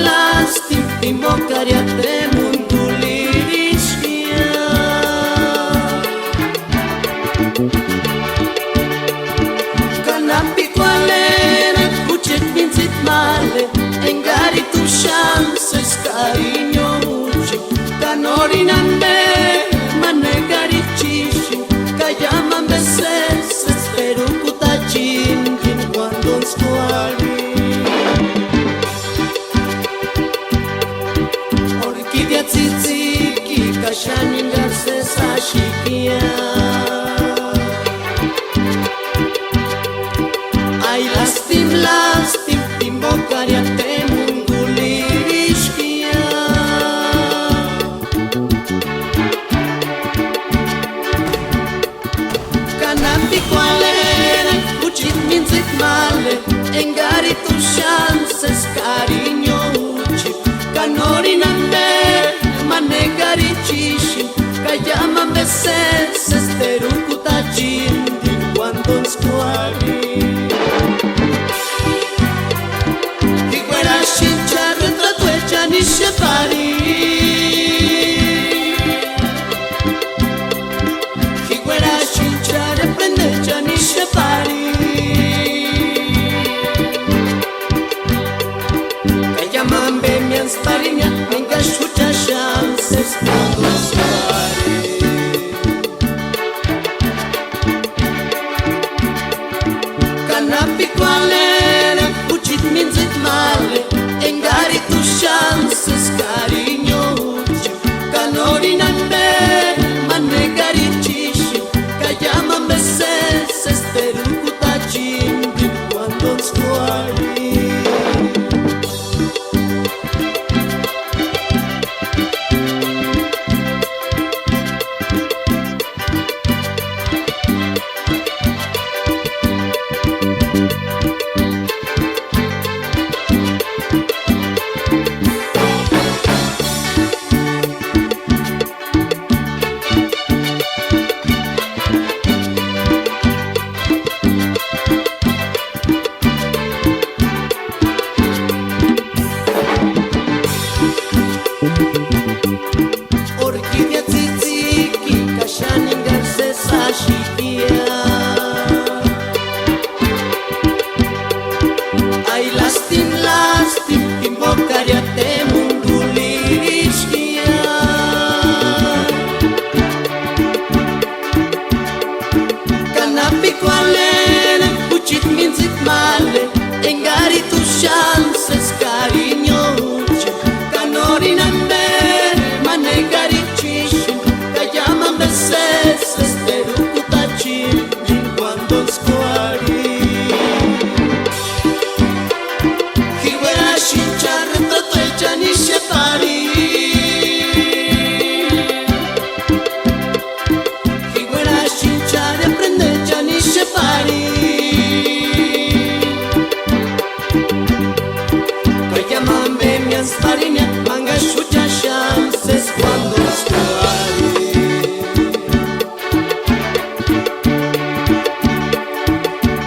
Lastim, timbokaria te mundulirishkia. Kanapi qualera, kuchet minzit male, engari tu chances, cariño uchi. Kanorinan be, manegari chishi, kayaman beses, espero kutachin, cuando squali. Tzitsiki, kashanin garces ashikia. Ay, lastim, timbokaria te mundulirishkia. Kananti qualera, kuchit minzit male, engari tu chances, cariño uchi. Kanorinan be, manegari chishi, kayaman beses, espero kutachin, cuando squali. Higuera shincha, retrato hecha ni shepari. Higuera shincha, reprende hecha ni shepari. Kayaman be mians pariña, venga shucha chances, cuando squali. Kanapi qualera, kuchit minzit male, engari tu chances, cariño uchi. Kanorinan be, manegari chishi, kayaman beses, espero kutachin, cuando squali. Orquídea tzitsiki, kashanin garces ashikia. Ay, lastim, timbokaria te mundulirishkia. Kanapi qualera, kuchit minzit male, engari tu chances, cariño uchi. Kanorinan be, manegari chishi, kayaman beses, espero kutachin, cuando squali. Higuera shincha, retrato hecha ni shepari. Higuera shincha, reprende hecha ni shepari. Kayaman be mians pariña, manga shucha chances, cuando squali.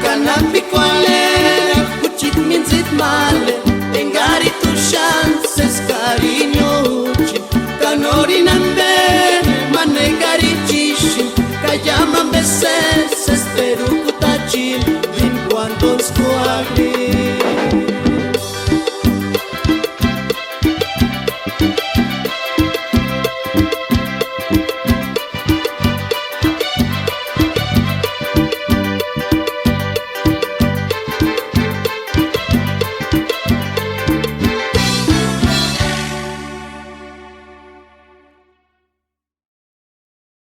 Kanapi qualera, kuchit minzit male, engari tu chances, cariño uchi. Kanorinan be, manegari chishi, kayaman beses, espero